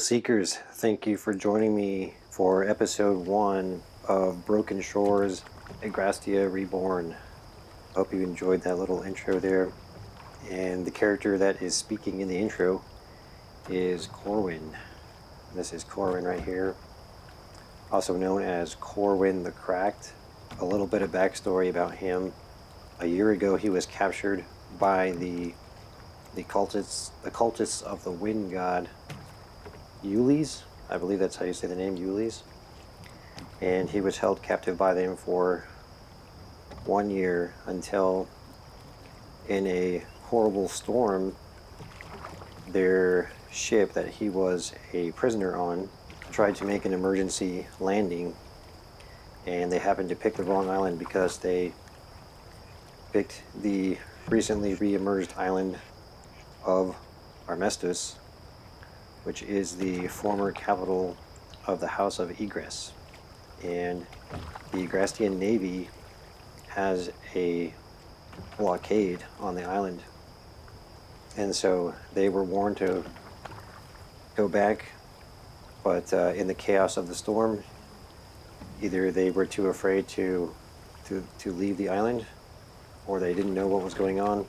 Seekers, thank you for joining me for episode 1 of Broken Shores, Egrastea Reborn. Hope you enjoyed that little intro there. And the character that is speaking in the intro is Corwin. This is Corwin right here, also known as Corwin the Cracked. A little bit of backstory about him. A year ago he was captured by the cultists of the wind god Ules, I believe that's how you say the name, Ules. And he was held captive by them for 1 year until, in a horrible storm, their ship that he was a prisoner on tried to make an emergency landing, and they happened to pick the wrong island because they picked the recently re-emerged island of Armestus, which is the former capital of the House of Egress. And the Egrastean Navy has a blockade on the island. And so they were warned to go back, but in the chaos of the storm, either they were too afraid to leave the island, or they didn't know what was going on,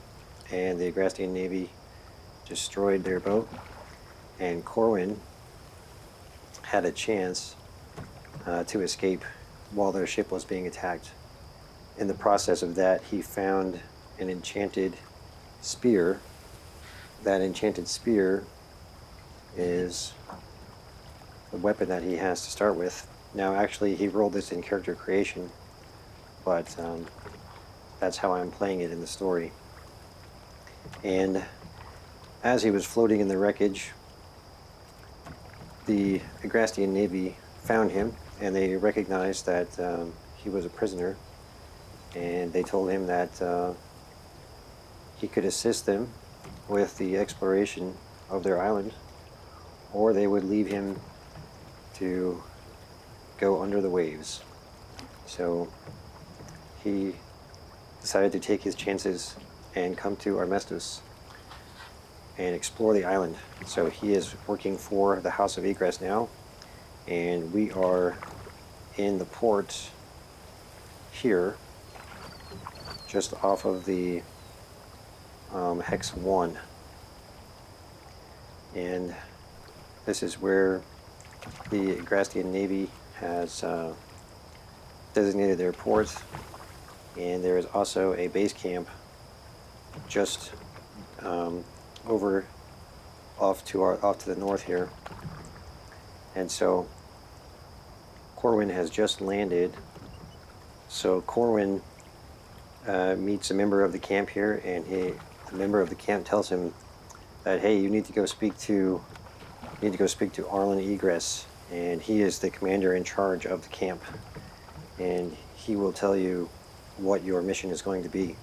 and the Egrastean Navy destroyed their boat. And Corwin had a chance to escape while their ship was being attacked. In the process of that, he found an enchanted spear. That enchanted spear is the weapon that he has to start with. Now, actually, he rolled this in character creation, but that's how I'm playing it in the story. And as he was floating in the wreckage, the Egrastean Navy found him, and they recognized that he was a prisoner, and they told him that he could assist them with the exploration of their island, or they would leave him to go under the waves. So he decided to take his chances and come to Armestus and explore the island. So he is working for the House of Egress now, and we are in the port here, just off of the Hex 1. And this is where the Egrastean Navy has designated their port, and there is also a base camp just over off to the north here. And so Corwin has just landed. So Corwin meets a member of the camp here, and the member of the camp tells him that, hey, you need to go speak to Arlen Egress, and he is the commander in charge of the camp, and he will tell you what your mission is going to be.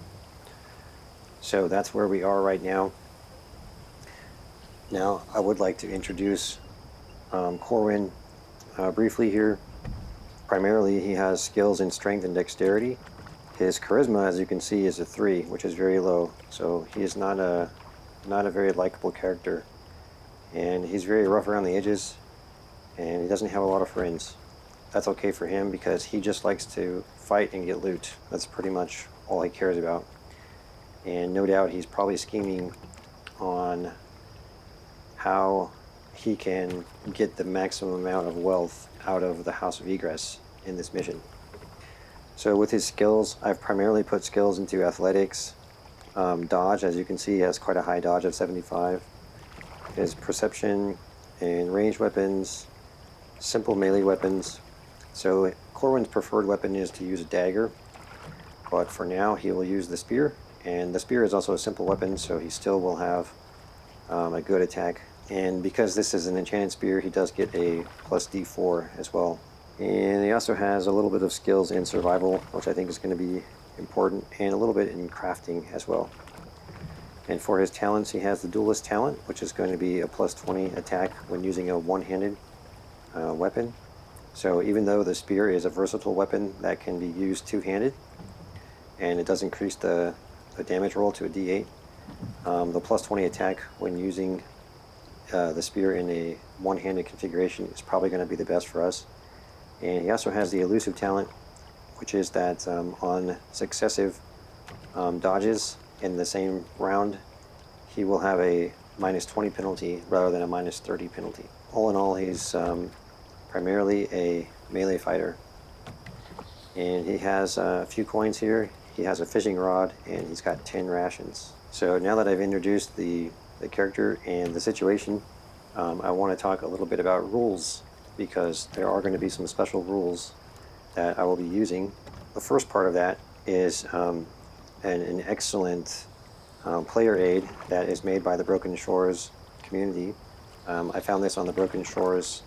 So that's where we are right now. Now, I would like to introduce Corwin briefly here. Primarily, he has skills in strength and dexterity. His charisma, as you can see, is a 3, which is very low. So he is not a very likable character, and he's very rough around the edges, and he doesn't have a lot of friends. That's okay for him because he just likes to fight and get loot. That's pretty much all he cares about. And no doubt he's probably scheming on how he can get the maximum amount of wealth out of the House of Egress in this mission. So with his skills, I've primarily put skills into athletics. Dodge, as you can see, has quite a high dodge of 75. His perception and ranged weapons, simple melee weapons. So Corwin's preferred weapon is to use a dagger, but for now he will use the spear, and the spear is also a simple weapon, so he still will have a good attack. And because this is an enchanted spear, he does get a plus D4 as well. And he also has a little bit of skills in survival, which I think is going to be important, and a little bit in crafting as well. And for his talents, he has the duelist talent, which is going to be a plus 20 attack when using a one-handed weapon. So even though the spear is a versatile weapon that can be used two-handed, and it does increase the damage roll to a D8, the plus 20 attack when using the spear in a one-handed configuration is probably going to be the best for us. And he also has the elusive talent, which is that on successive dodges in the same round, he will have a -20 penalty rather than a -30 penalty. All in all, he's primarily a melee fighter. And he has a few coins here. He has a fishing rod, and he's got 10 rations. So now that I've introduced the character and the situation, I want to talk a little bit about rules, because there are going to be some special rules that I will be using. The first part of that is an excellent player aid that is made by the Broken Shores community. I found this on the Broken Shores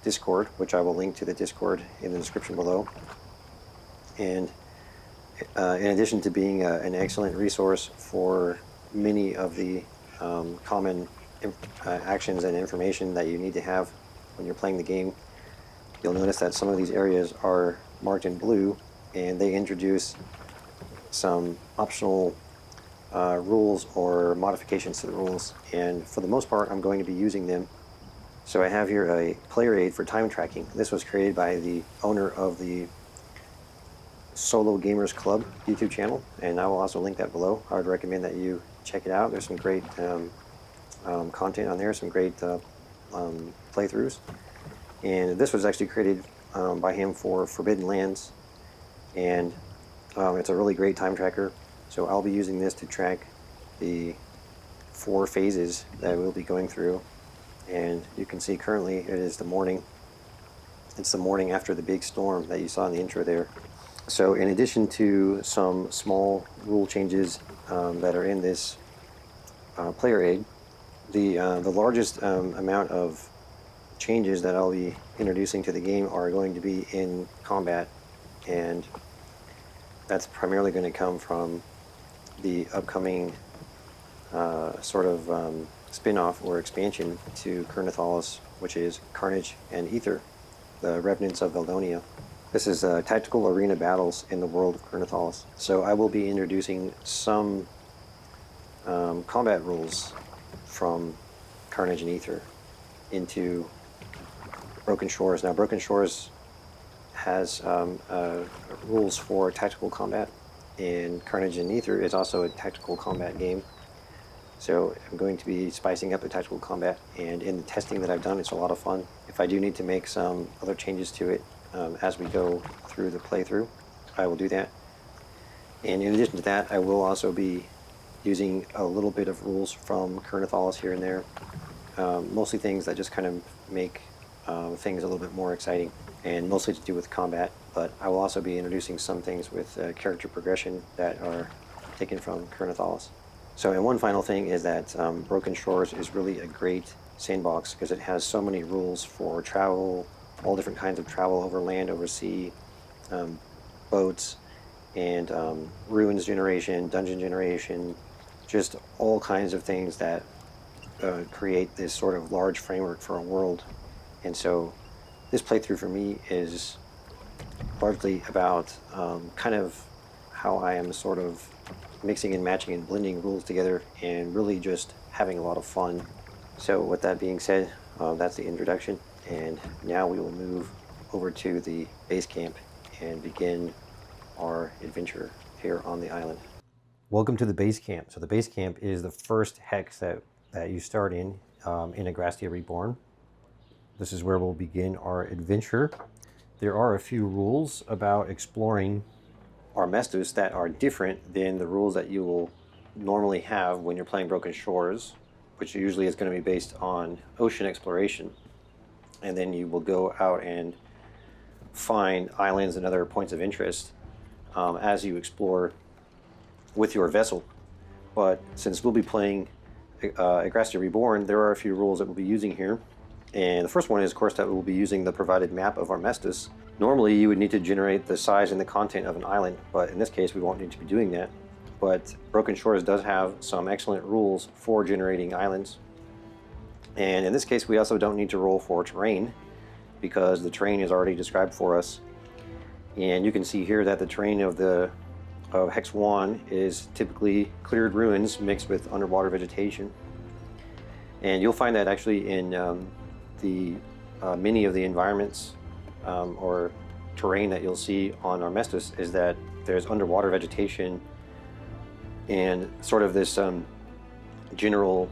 Discord, which I will link to the Discord in the description below. And in addition to being an excellent resource for many of the common actions and information that you need to have when you're playing the game, you'll notice that some of these areas are marked in blue, and they introduce some optional rules or modifications to the rules, and for the most part I'm going to be using them. So I have here a player aid for time tracking. This was created by the owner of the Solo Gamers Club YouTube channel, and I will also link that below. I would recommend that you check it out. There's some great content on there, some great playthroughs. And this was actually created by him for Forbidden Lands, and it's a really great time tracker. So I'll be using this to track the 4 phases that we'll be going through. And you can see currently it is the morning. It's the morning after the big storm that you saw in the intro there. So in addition to some small rule changes that are in this player aid, the largest amount of changes that I'll be introducing to the game are going to be in combat, and that's primarily going to come from the upcoming sort of spin-off or expansion to Ker Nethalas, which is Carnage and Aether, the Revenants of Veldonia. This is tactical arena battles in the world of Ker Nethalas. So I will be introducing some combat rules from Carnage and Aether into Broken Shores. Now, Broken Shores has rules for tactical combat, and Carnage and Aether is also a tactical combat game. So I'm going to be spicing up the tactical combat, and in the testing that I've done, it's a lot of fun. If I do need to make some other changes to it as we go through the playthrough, I will do that. And in addition to that, I will also be using a little bit of rules from Ker Nethalas here and there, mostly things that just kind of make things a little bit more exciting, and mostly to do with combat. But I will also be introducing some things with character progression that are taken from Ker Nethalas. So, and one final thing is that Broken Shores is really a great sandbox because it has so many rules for travel, all different kinds of travel over land, over sea, boats, and ruins generation, dungeon generation, just all kinds of things that create this sort of large framework for a world. And so this playthrough for me is largely about kind of how I am sort of mixing and matching and blending rules together and really just having a lot of fun. So with that being said, that's the introduction, and now we will move over to the base camp and begin our adventure here on the island. Welcome to the base camp. So the base camp is the first hex that you start in Egrastea Reborn. This is where we'll begin our adventure. There are a few rules about exploring Armestos that are different than the rules that you will normally have when you're playing Broken Shores, which usually is going to be based on ocean exploration. And then you will go out and find islands and other points of interest as you explore with your vessel. But since we'll be playing Egrastea Reborn, there are a few rules that we'll be using here. And the first one is, of course, that we'll be using the provided map of Armestos. Normally, you would need to generate the size and the content of an island, but in this case, we won't need to be doing that. But Broken Shores does have some excellent rules for generating islands. And in this case, we also don't need to roll for terrain, because the terrain is already described for us. And you can see here that the terrain of Hex 1 is typically cleared ruins mixed with underwater vegetation. And you'll find that actually in many of the environments or terrain that you'll see on Armistice, is that there's underwater vegetation and sort of this general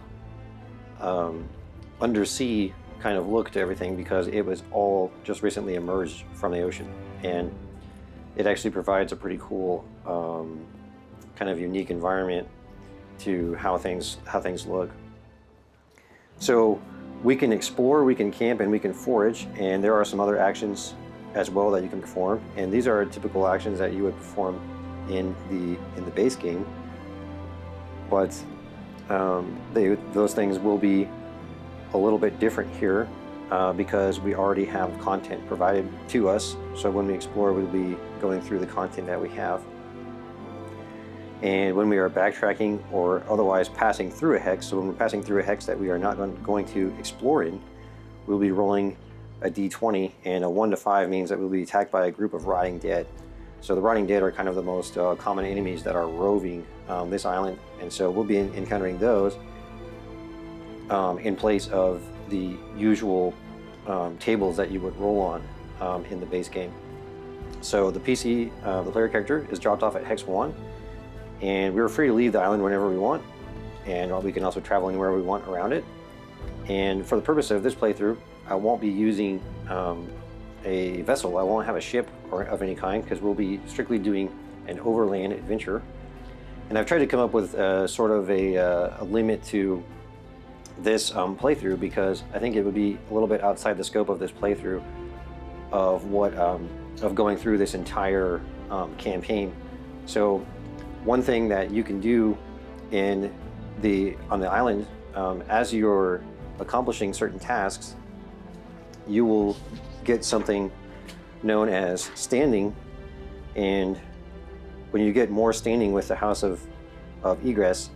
undersea kind of look to everything, because it was all just recently emerged from the ocean, and it actually provides a pretty cool kind of unique environment to how things look. So we can explore, we can camp, and we can forage, and there are some other actions as well that you can perform, and these are typical actions that you would perform in the base game, but those things will be a little bit different here because we already have content provided to us. So when we explore, we'll be going through the content that we have. And when we are backtracking or otherwise passing through a hex, so when we're passing through a hex that we are not going to explore in, we'll be rolling a d20, and a 1 to 5 means that we'll be attacked by a group of rotting dead. So the rotting dead are kind of the most common enemies that are roving this island, and so we'll be encountering those in place of the usual tables that you would roll on in the base game. So the PC, the player character, is dropped off at Hex 1, and we're free to leave the island whenever we want, and we can also travel anywhere we want around it. And for the purpose of this playthrough, I won't be using a vessel. I won't have a ship or of any kind, because we'll be strictly doing an overland adventure. And I've tried to come up with sort of a limit to this playthrough, because I think it would be a little bit outside the scope of this playthrough of what of going through this entire campaign. So one thing that you can do on the island, as you're accomplishing certain tasks, you will get something known as standing, and when you get more standing with the House of Egress,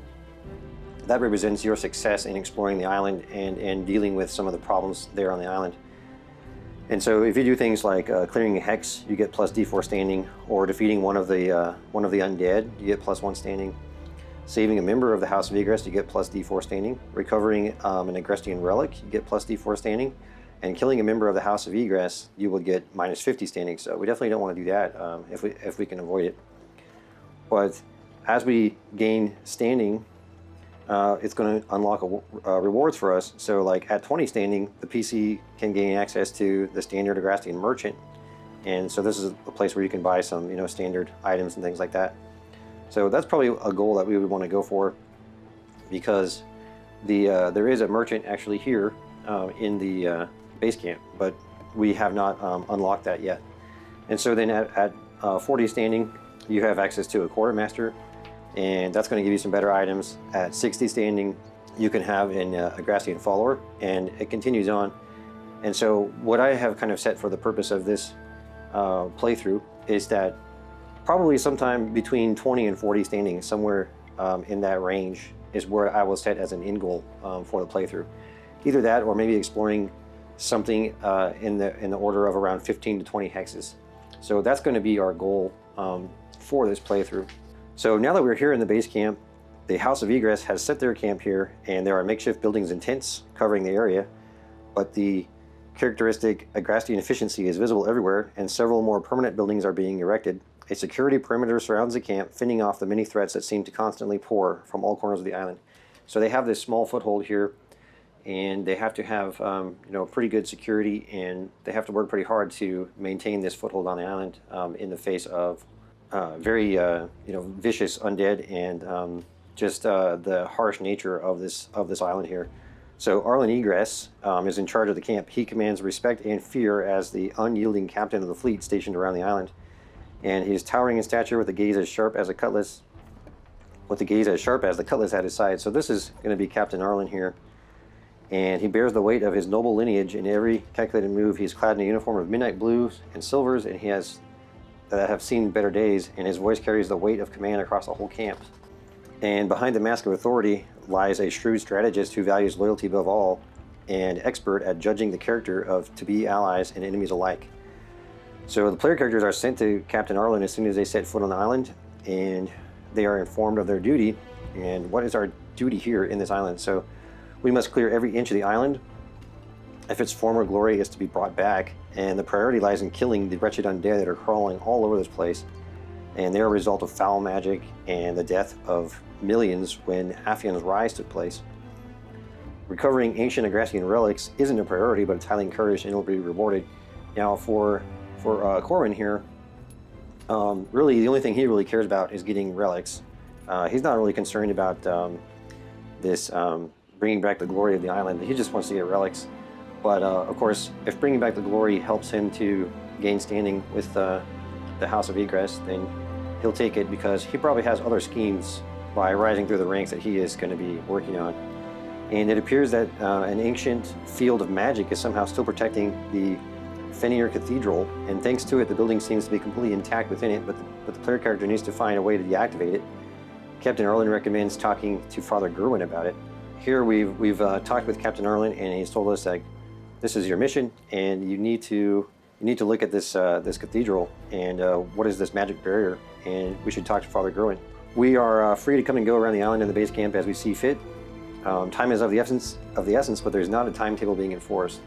that represents your success in exploring the island and dealing with some of the problems there on the island. And so if you do things like clearing a hex, you get plus D4 standing, or defeating one of the undead, you get plus 1 standing. Saving a member of the House of Egress, you get plus D4 standing. Recovering an Egrestean relic, you get plus D4 standing. And killing a member of the House of Egress, you will get minus 50 standing. So we definitely don't want to do that if we can avoid it. But as we gain standing, it's going to unlock rewards for us. So like at 20 standing, the PC can gain access to the standard Egrestean merchant. And so this is a place where you can buy some, standard items and things like that. So that's probably a goal that we would want to go for, because there is a merchant actually here in the base camp, but we have not unlocked that yet. And so then at 40 standing, you have access to a quartermaster, and that's going to give you some better items. At 60 standing, you can have an Egrestean follower, and it continues on. And so what I have kind of set for the purpose of this playthrough is that probably sometime between 20 and 40 standing, somewhere in that range, is where I will set as an end goal for the playthrough. Either that, or maybe exploring something in the order of around 15 to 20 hexes. So that's going to be our goal for this playthrough. So now that we're here in the base camp, the House of Egress has set their camp here, and there are makeshift buildings and tents covering the area, but the characteristic Egrestean efficiency is visible everywhere, and several more permanent buildings are being erected. A security perimeter surrounds the camp, fending off the many threats that seem to constantly pour from all corners of the island. So they have this small foothold here, and they have to have pretty good security, and they have to work pretty hard to maintain this foothold on the island in the face of very vicious undead and just the harsh nature of this island here. So Arlen Egress is in charge of the camp. He commands respect and fear as the unyielding captain of the fleet stationed around the island, and he is towering in stature with a gaze as sharp as the cutlass at his side. So this is going to be Captain Arlen here, and he bears the weight of his noble lineage. In every calculated move, he's clad in a uniform of midnight blues and silvers, and he has that have seen better days, and his voice carries the weight of command across the whole camp. And behind the mask of authority lies a shrewd strategist who values loyalty above all, and expert at judging the character of to-be allies and enemies alike. So the player characters are sent to Captain Arlen as soon as they set foot on the island, and they are informed of their duty. And what is our duty here in this island? So We must clear every inch of the island if its former glory is to be brought back, and the priority lies in killing the wretched undead that are crawling all over this place, and they're a result of foul magic and the death of millions when Athion's rise took place. Recovering ancient Egrastean relics isn't a priority, but it's highly encouraged and it'll be rewarded. Now for Corwin here, really the only thing he really cares about is getting relics. He's not really concerned about this bringing back the glory of the island. He just wants to get relics. But of course, if bringing back the glory helps him to gain standing with the House of Egress, then he'll take it, because he probably has other schemes by rising through the ranks that he is going to be working on. And it appears that an ancient field of magic is somehow still protecting the Fenrir Cathedral, and thanks to it, the building seems to be completely intact within it, but the player character needs to find a way to deactivate it. Captain Erlin recommends talking to Father Gerwin about it. Here we've talked with Captain Erlin, and he's told us that this is your mission, and you need to look at this this cathedral and what is this magic barrier, and we should talk to Father Gerwin. We are free to come and go around the island and the base camp as we see fit. Time is of the essence, but there's not a timetable being enforced.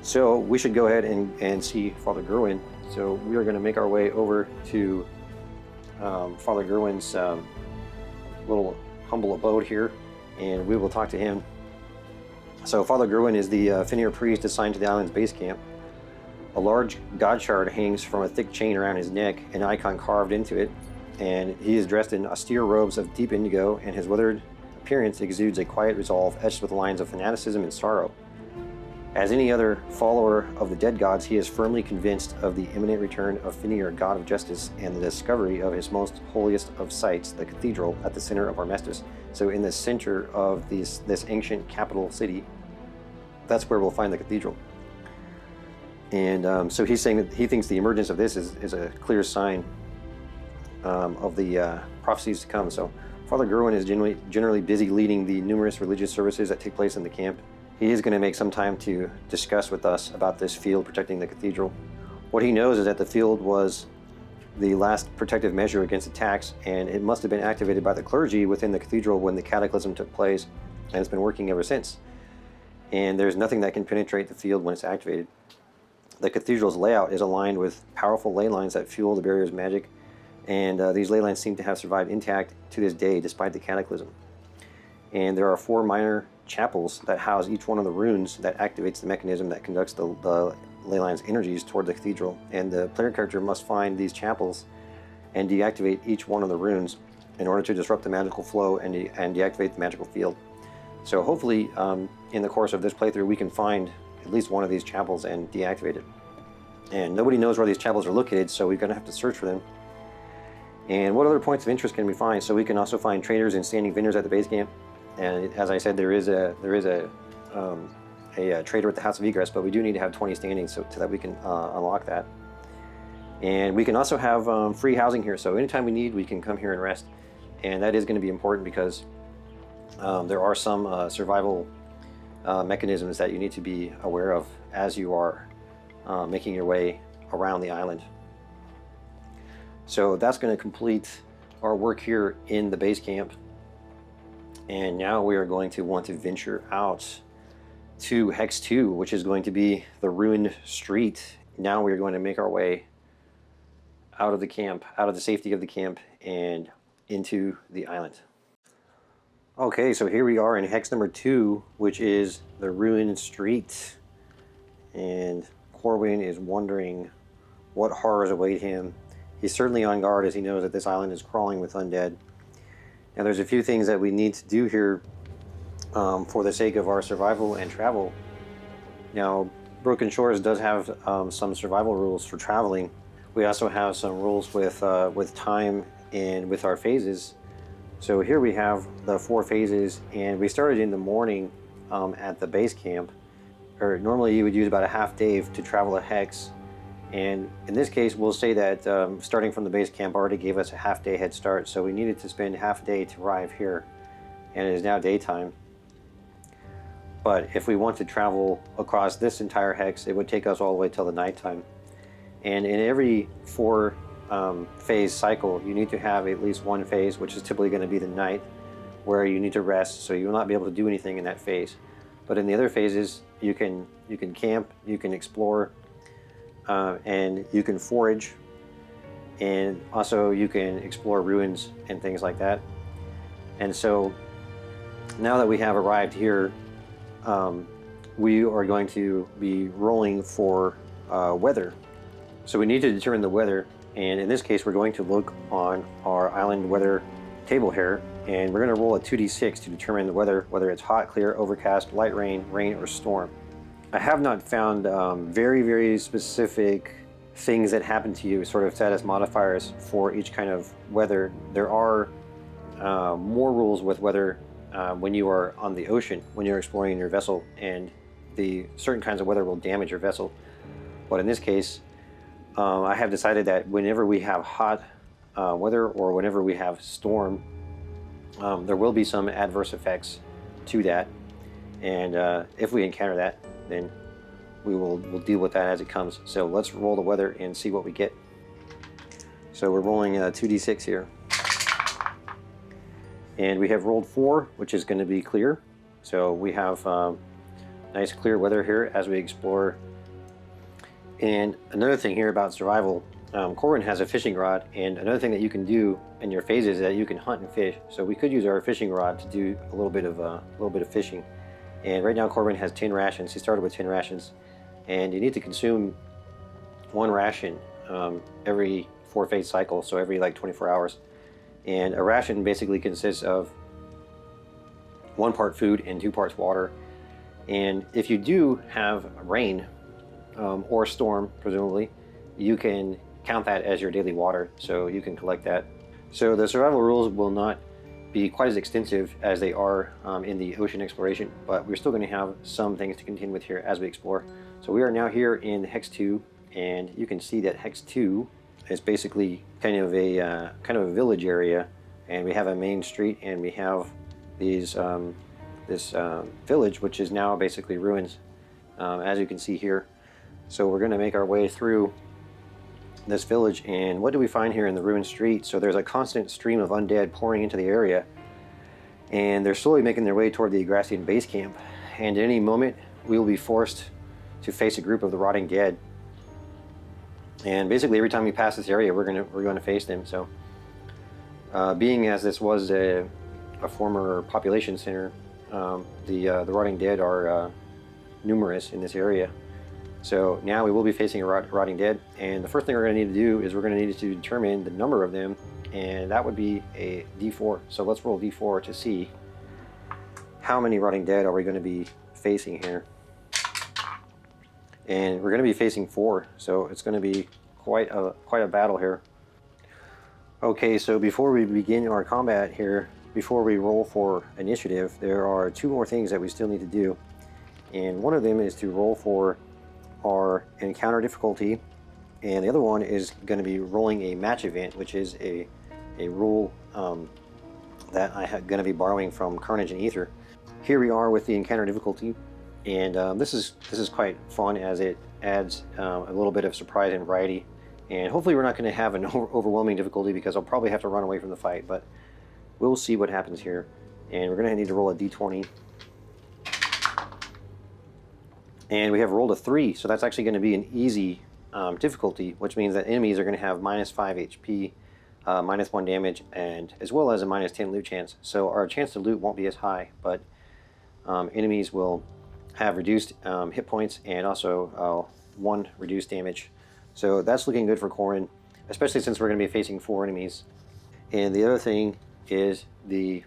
So we should go ahead and see Father Gerwin. So we are going to make our way over to Father Gerwin's little humble abode here, and we will talk to him. So Father Gerwin is the Fenrir priest assigned to the island's base camp. A large god shard hangs from a thick chain around his neck, an icon carved into it, and he is dressed in austere robes of deep indigo, and his withered appearance exudes a quiet resolve etched with lines of fanaticism and sorrow. As any other follower of the dead gods, he is firmly convinced of the imminent return of Fenrir, god of justice, and the discovery of his most holiest of sites, the cathedral at the center of Armestus. So in the center of this ancient capital city, that's where we'll find the cathedral. And so he's saying that he thinks the emergence of this is a clear sign of the prophecies to come. So Father Gerwin is generally busy leading the numerous religious services that take place in the camp. He is going to make some time to discuss with us about this field protecting the cathedral. What he knows is that the field was the last protective measure against attacks, and it must have been activated by the clergy within the cathedral when the cataclysm took place, and it's been working ever since. And there's nothing that can penetrate the field when it's activated. The cathedral's layout is aligned with powerful ley lines that fuel the barrier's magic, and these ley lines seem to have survived intact to this day despite the cataclysm. And there are 4 minor chapels that house each one of the runes that activates the mechanism that conducts the ley line's energies toward the cathedral. And the player character must find these chapels and deactivate each one of the runes in order to disrupt the magical flow and deactivate the magical field. So hopefully in the course of this playthrough we can find at least one of these chapels and deactivate it. And nobody knows where these chapels are located, so we're going to have to search for them. And what other points of interest can we find? So we can also find traders and standing vendors at the base camp. And as I said, there is a trader at the House of Egress, but we do need to have 20 standing so that we can unlock that. And we can also have free housing here, so anytime we need, we can come here and rest. And that is going to be important because there are some survival mechanisms that you need to be aware of as you are making your way around the island. So that's going to complete our work here in the base camp. And now we are going to want to venture out to Hex 2, which is going to be the ruined street. Now we are going to make our way out of the camp, out of the safety of the camp, and into the island. Okay, so here we are in Hex number 2, which is the ruined street. And Corwin is wondering what horrors await him. He's certainly on guard as he knows that this island is crawling with undead. Now there's a few things that we need to do here for the sake of our survival and travel. Now Broken Shores does have some survival rules for traveling. We also have some rules with time and with our phases. So here we have the 4 phases, and we started in the morning at the base camp. Or normally you would use about a half day to travel a hex. And in this case, we'll say that starting from the base camp already gave us a half-day head start, so we needed to spend half a day to arrive here, and it is now daytime. But if we want to travel across this entire hex, it would take us all the way till the nighttime. And in every 4 phase cycle, you need to have at least one phase, which is typically going to be the night, where you need to rest, so you will not be able to do anything in that phase. But in the other phases, you can camp, you can explore, and you can forage, and also you can explore ruins and things like that. And so now that we have arrived here, we are going to be rolling for weather. So we need to determine the weather, and in this case we're going to look on our island weather table here, and we're going to roll a 2d6 to determine the weather, whether it's hot, clear, overcast, light rain, rain, or storm. I have not found very specific things that happen to you, sort of status modifiers for each kind of weather. There are more rules with weather when you are on the ocean, when you're exploring in your vessel, and the certain kinds of weather will damage your vessel. But in this case, I have decided that whenever we have hot weather or whenever we have storm, there will be some adverse effects to that, and if we encounter that, then we'll deal with that as it comes. So let's roll the weather and see what we get. So we're rolling 2d6 here, and we have rolled 4, which is going to be clear. So we have nice clear weather here as we explore. And another thing here about survival, Corwin has a fishing rod, and another thing that you can do in your phases is that you can hunt and fish. So we could use our fishing rod to do a little bit of fishing. And right now Corwin has 10 rations. He started with 10 rations, and you need to consume 1 ration every 4 phase cycle, so every like 24 hours. And a ration basically consists of 1 part food and 2 parts water. And if you do have rain or storm, presumably, you can count that as your daily water, so you can collect that. So the survival rules will not be quite as extensive as they are in the ocean exploration, but we're still going to have some things to contend with here as we explore. So we are now here in Hex 2, and you can see that Hex 2 is basically kind of a village area, and we have a main street, and we have these this village, which is now basically ruins, as you can see here. So we're going to make our way through this village, and what do we find here in the ruined street? So there's a constant stream of undead pouring into the area, and they're slowly making their way toward the Egrastean base camp, and at any moment we will be forced to face a group of the rotting dead. And basically every time we pass this area we're going to face them. So being as this was a former population center, the rotting dead are numerous in this area. So now we will be facing a rotting dead, and the first thing we're going to need to do is we're going to need to determine the number of them, and that would be a d4. So let's roll d4 to see how many rotting dead are we going to be facing here. And we're going to be facing 4, so it's going to be quite a battle here. Okay, so before we begin our combat here, before we roll for initiative, there are 2 more things that we still need to do, and one of them is to roll for our encounter difficulty, and the other one is going to be rolling a match event, which is a rule that I'm going to be borrowing from Carnage Aether. Here we are with the encounter difficulty, and this is quite fun as it adds a little bit of surprise and variety, and hopefully we're not going to have an overwhelming difficulty, because I'll probably have to run away from the fight, but we'll see what happens here. And we're going to need to roll a d20. And we have rolled a 3, so that's actually going to be an easy difficulty, which means that enemies are going to have -5 HP, -1 damage, and as well as a -10 loot chance. So our chance to loot won't be as high, but enemies will have reduced hit points and also 1 reduced damage. So that's looking good for Corwin, especially since we're going to be facing 4 enemies. And the other thing is the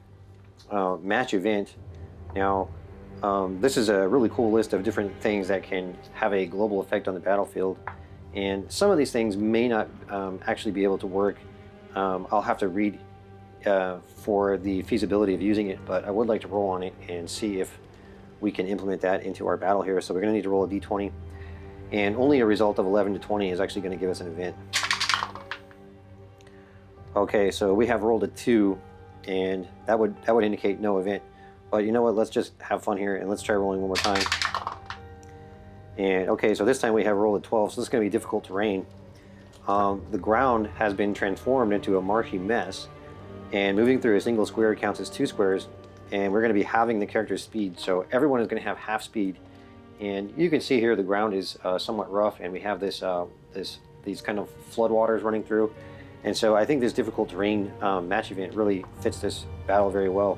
match event. Now, this is a really cool list of different things that can have a global effect on the battlefield, and some of these things may not actually be able to work. I'll have to read for the feasibility of using it, but I would like to roll on it and see if we can implement that into our battle here. So we're going to need to roll a d20, and only a result of 11 to 20 is actually going to give us an event. Okay, so we have rolled a 2, and that would indicate no event. But you know what, let's just have fun here, and let's try rolling one more time. And okay, so this time we have rolled a 12, so this is going to be difficult terrain. The ground has been transformed into a marshy mess, and moving through a single square counts as 2 squares, and we're going to be halving the character's speed, so everyone is going to have half speed. And you can see here the ground is somewhat rough, and we have these kind of floodwaters running through, and so I think this difficult terrain match event really fits this battle very well,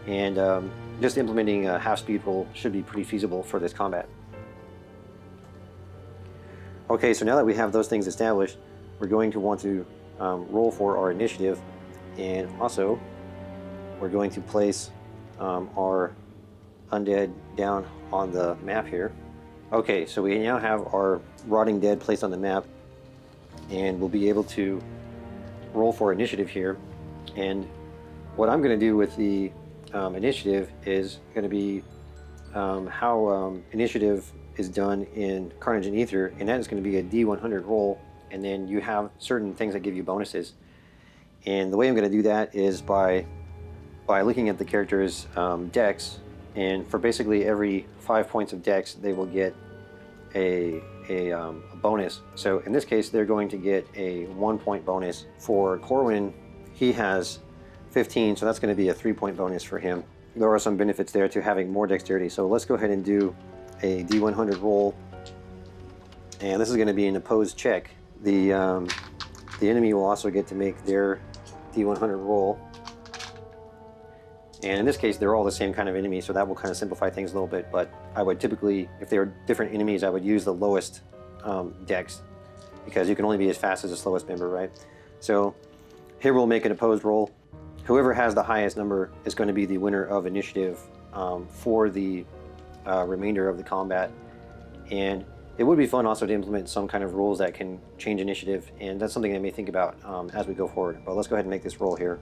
and just implementing a half speed rule should be pretty feasible for this combat. Okay, so now that we have those things established, we're going to want to roll for our initiative, and also we're going to place our undead down on the map here. Okay, so we now have our rotting dead placed on the map, and we'll be able to roll for initiative here. And what I'm going to do with the initiative is going to be how initiative is done in Carnage Aether, and that is going to be a D100 roll, and then you have certain things that give you bonuses. And the way I'm going to do that is by looking at the character's dex, and for basically every 5 points of dex they will get a bonus. So in this case they're going to get a 1-point bonus. For Gerwin, he has 15, so that's going to be a 3-point bonus for him. There are some benefits there to having more dexterity, so let's go ahead and do a D100 roll, and this is going to be an opposed check. The enemy will also get to make their D100 roll, and in this case they're all the same kind of enemy, so that will kind of simplify things a little bit. But I would typically, if they were different enemies, I would use the lowest dex, because you can only be as fast as the slowest member, right? So here we'll make an opposed roll. Whoever has the highest number is going to be the winner of initiative for the remainder of the combat. And it would be fun also to implement some kind of rules that can change initiative, and that's something I may think about as we go forward. But let's go ahead and make this roll here.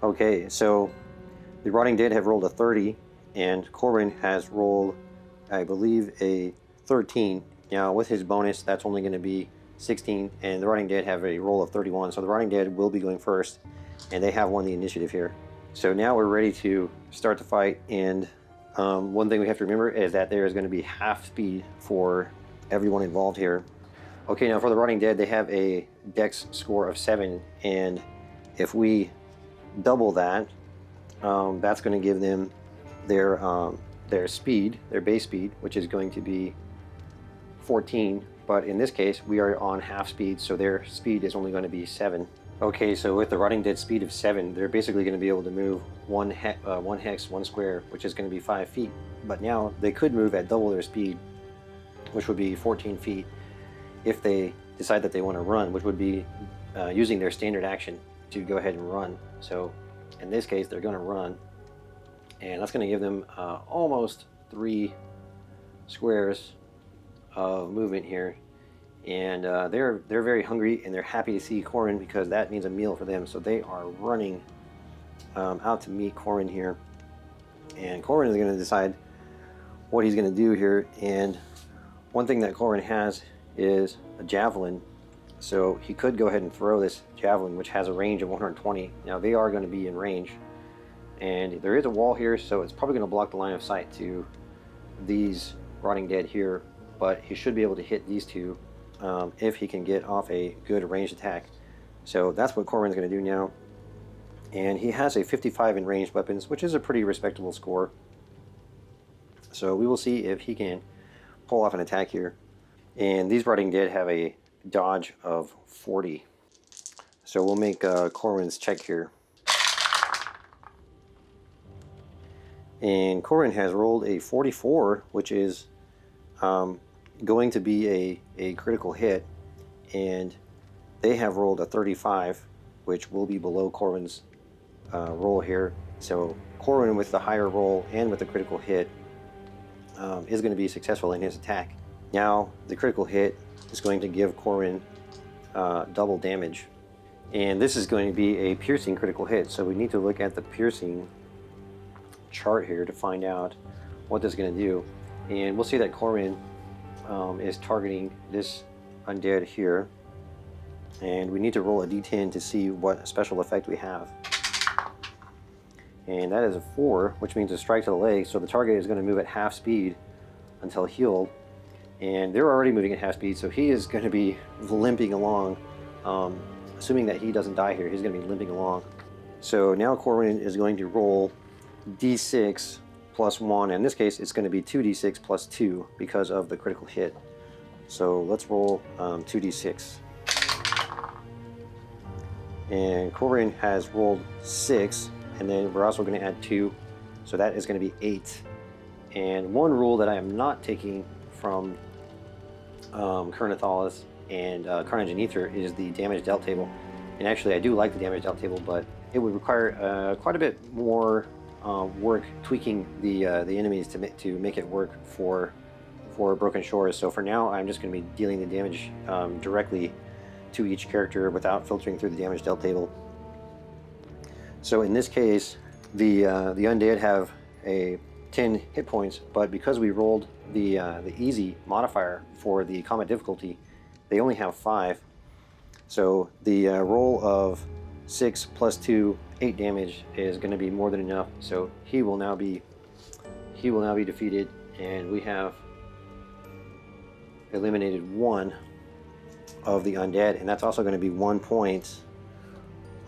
Okay, so the Rotting Dead have rolled a 30, and Gerwin has rolled, I believe, a 13. Now with his bonus, that's only going to be 16, and the Rotting Dead have a roll of 31, so the Rotting Dead will be going first, and they have won the initiative here. So now we're ready to start the fight, and one thing we have to remember is that there is going to be half speed for everyone involved here. Okay, now for the Rotting Dead, they have a dex score of 7, and if we double that, that's going to give them their speed, their base speed, which is going to be 14. But in this case, we are on half speed, so their speed is only going to be 7. Okay, so with the Rotting Dead speed of 7, they're basically going to be able to move one hex, 1 square, which is going to be 5 feet. But now they could move at double their speed, which would be 14 feet, if they decide that they want to run, which would be using their standard action to go ahead and run. So in this case, they're going to run, and that's going to give them almost 3 squares of movement here. And they're very hungry, and they're happy to see Gerwin, because that means a meal for them. So they are running out to meet Gerwin here, and Gerwin is going to decide what he's going to do here. And one thing that Gerwin has is a javelin, so he could go ahead and throw this javelin, which has a range of 120. Now they are going to be in range, and there is a wall here, so it's probably going to block the line of sight to these Rotting Dead here, but he should be able to hit these two if he can get off a good ranged attack. So that's what Gerwin's going to do now. And he has a 55 in ranged weapons, which is a pretty respectable score. So we will see if he can pull off an attack here. And these Rotting Dead have a dodge of 40. So we'll make Gerwin's check here. And Gerwin has rolled a 44, which is going to be a critical hit, and they have rolled a 35, which will be below Gerwin's roll here. So Gerwin, with the higher roll and with the critical hit, is going to be successful in his attack. Now the critical hit is going to give Gerwin double damage, and this is going to be a piercing critical hit. So we need to look at the piercing chart here to find out what this is going to do, and we'll see that Gerwin is targeting this undead here, and we need to roll a d10 to see what special effect we have. And that is a 4, which means a strike to the leg, so the target is going to move at half speed until healed, and they're already moving at half speed, so he is going to be limping along assuming that he doesn't die here, he's going to be limping along. So now Gerwin is going to roll d6 plus 1. In this case, it's going to be 2d6 plus 2 because of the critical hit. So let's roll 2d6. And Gerwin has rolled 6, and then we're also going to add 2. So that is going to be 8. And one rule that I am not taking from Ker Nethalas and Carnage Aether is the damage dealt table. And actually I do like the damage dealt table, but it would require quite a bit more work tweaking the enemies to make it work for Broken Shores. So for now, I'm just going to be dealing the damage directly to each character without filtering through the damage dealt table. So in this case, the undead have a 10 hit points, but because we rolled the easy modifier for the combat difficulty, they only have 5. So the roll of 6 plus 2, 8 damage is going to be more than enough. So he will now be defeated, and we have eliminated 1 of the undead, and that's also going to be 1 point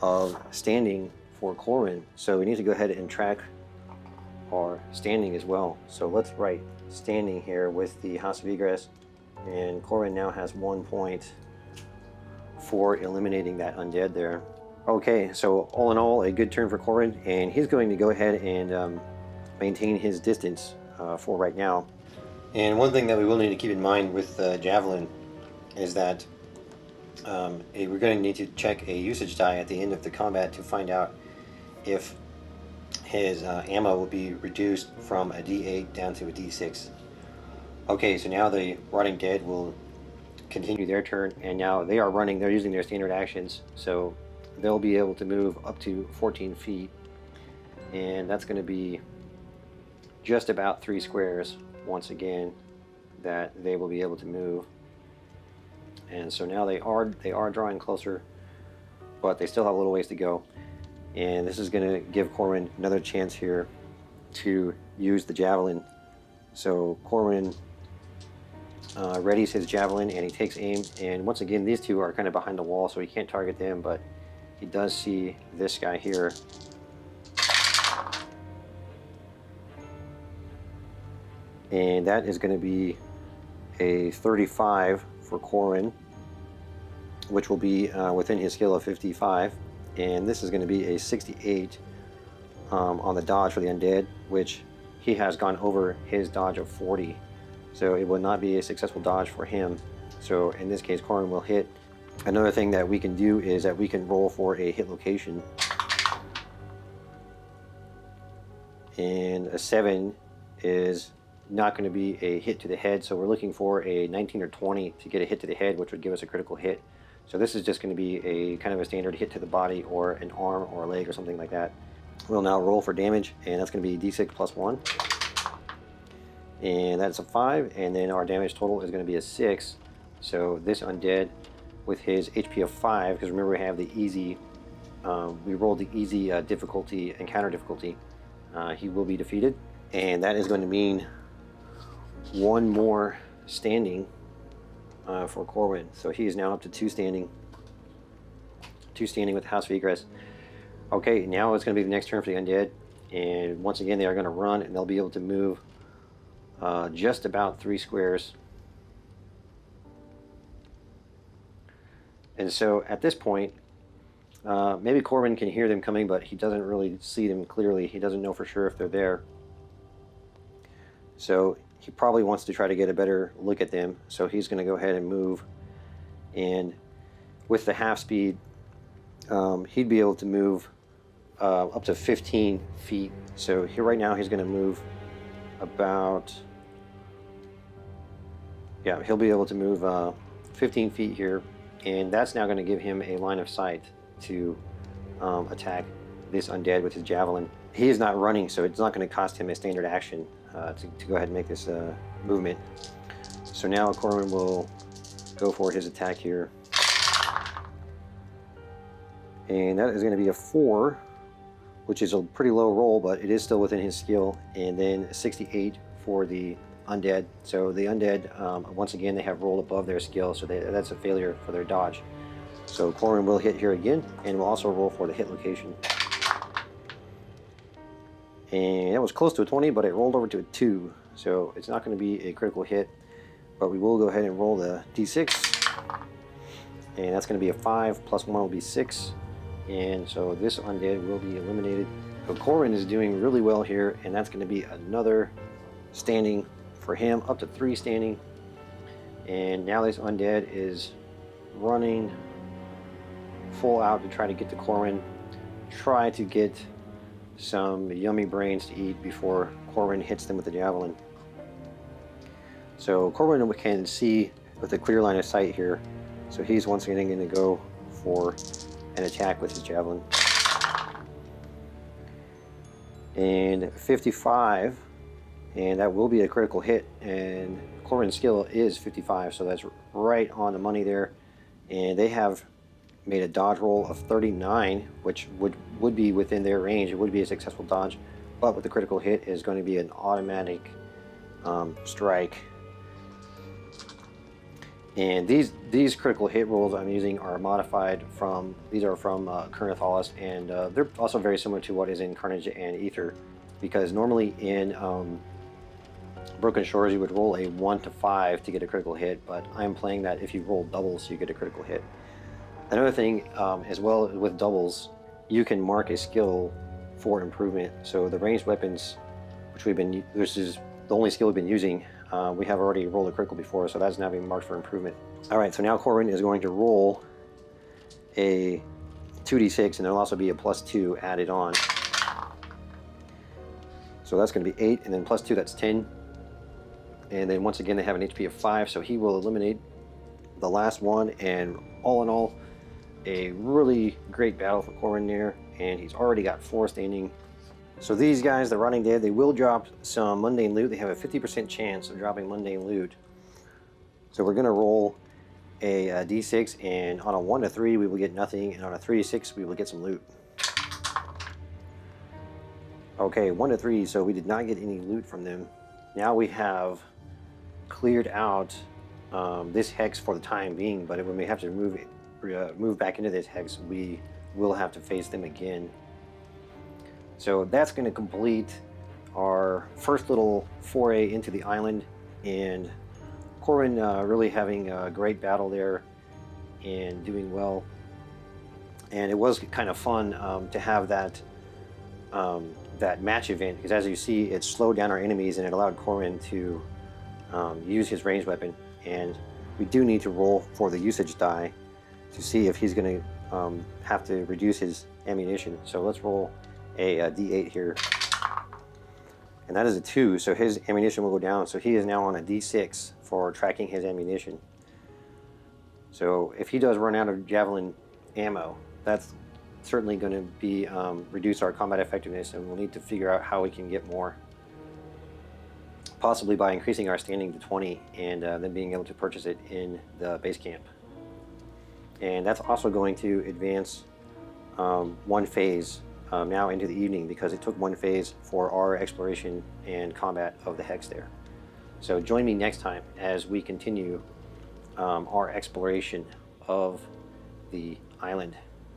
of standing for Gerwin. So we need to go ahead and track our standing as well. So let's write standing here with the House of Egress, and Gerwin now has 1 point for eliminating that undead there. Okay, so all in all, a good turn for Gerwin, and he's going to go ahead and maintain his distance for right now. And one thing that we will need to keep in mind with Javelin is that we're going to need to check a usage die at the end of the combat to find out if his ammo will be reduced from a D8 down to a D6. Okay, so now the Rotting Dead will continue their turn, and now they are running, they're using their standard actions, so they'll be able to move up to 14 feet, and that's going to be just about 3 squares once again that they will be able to move. And so now they are drawing closer, but they still have a little ways to go. And this is going to give Gerwin another chance here to use the javelin. So Gerwin readies his javelin and he takes aim. And once again, these two are kind of behind the wall, so he can't target them, but he does see this guy here. And that is going to be a 35 for Gerwin, which will be within his skill of 55. And this is going to be a 68 on the dodge for the undead, which he has gone over his dodge of 40. So it will not be a successful dodge for him. So in this case, Gerwin will hit. Another thing that we can do is that we can roll for a hit location. And a 7 is not going to be a hit to the head, so we're looking for a 19 or 20 to get a hit to the head, which would give us a critical hit. So this is just going to be a kind of a standard hit to the body or an arm or a leg or something like that. We'll now roll for damage, and that's going to be d6 plus 1. And that's a 5, and then our damage total is going to be a 6. So this undead with his HP of 5, because remember we have the easy, we rolled the easy difficulty and counter difficulty, he will be defeated. And that is going to mean 1 more standing for Gerwin. So he is now up to 2 standing. 2 standing with House of Egress. Okay, now it's going to be the next turn for the undead. And once again, they are going to run, and they'll be able to move just about 3 squares. And so at this point, maybe Gerwin can hear them coming, but he doesn't really see them clearly. He doesn't know for sure if they're there. So he probably wants to try to get a better look at them. So he's going to go ahead and move. And with the half speed, he'd be able to move up to 15 feet. So here right now he's going to move about, yeah, he'll be able to move 15 feet here. And that's now going to give him a line of sight to attack this undead with his javelin. He is not running, so it's not going to cost him a standard action to go ahead and make this movement. So now Gerwin will go for his attack here. And that is going to be a 4, which is a pretty low roll, but it is still within his skill. And then a 68 for the undead. So the undead, once again, they have rolled above their skill, so that's a failure for their dodge. So Corwin will hit here again, and we'll also roll for the hit location. And that was close to a 20, but it rolled over to a 2. So it's not going to be a critical hit, but we will go ahead and roll the d6. And that's going to be a 5, plus 1 will be 6. And so this undead will be eliminated. So Corwin is doing really well here, and that's going to be another standing for him, up to 3 standing. And now this undead is running full out to try to get to Corwin, try to get some yummy brains to eat before Corwin hits them with the javelin. So Corwin can see with a clear line of sight here, so he's once again going to go for an attack with his javelin. And 55, and that will be a critical hit, and Corwin's skill is 55, so that's right on the money there. And they have made a dodge roll of 39, which would be within their range. It would be a successful dodge, but with the critical hit is going to be an automatic strike. And these critical hit rolls I'm using are modified from, these are from Ker Nethalas, and they're also very similar to what is in Carnage Aether, because normally in Broken Shores you would roll a 1 to 5 to get a critical hit, but I'm playing that if you roll doubles you get a critical hit. Another thing as well with doubles, you can mark a skill for improvement. So the ranged weapons, this is the only skill we've been using, we have already rolled a critical before, so that's now being marked for improvement. Alright, so now Corwin is going to roll a 2d6, and there'll also be a +2 added on. So that's going to be 8, and then +2, that's 10. And then once again they have an HP of 5, so he will eliminate the last one, and all in all, a really great battle for Corwin there, and he's already got 4 standing. So these guys, the Running Dead, they will drop some mundane loot. They have a 50% chance of dropping mundane loot. So we're going to roll a d6, and on a 1 to 3 we will get nothing, and on a 3 to 6 we will get some loot. Okay, 1 to 3, so we did not get any loot from them. Now we have cleared out this hex for the time being, but when we have to move back into this hex, we will have to face them again. So that's going to complete our first little foray into the island, and Corwin really having a great battle there and doing well. And it was kind of fun to have that match event, because as you see, it slowed down our enemies and it allowed Corwin to use his ranged weapon. And we do need to roll for the usage die to see if he's going to have to reduce his ammunition. So let's roll a d8 here, and that is a 2, so his ammunition will go down. So he is now on a d6 for tracking his ammunition. So if he does run out of javelin ammo, that's certainly going to be reduce our combat effectiveness, and we'll need to figure out how we can get more, possibly by increasing our standing to 20 and then being able to purchase it in the base camp. And that's also going to advance 1 phase now into the evening, because it took 1 phase for our exploration and combat of the hex there. So join me next time as we continue our exploration of the island.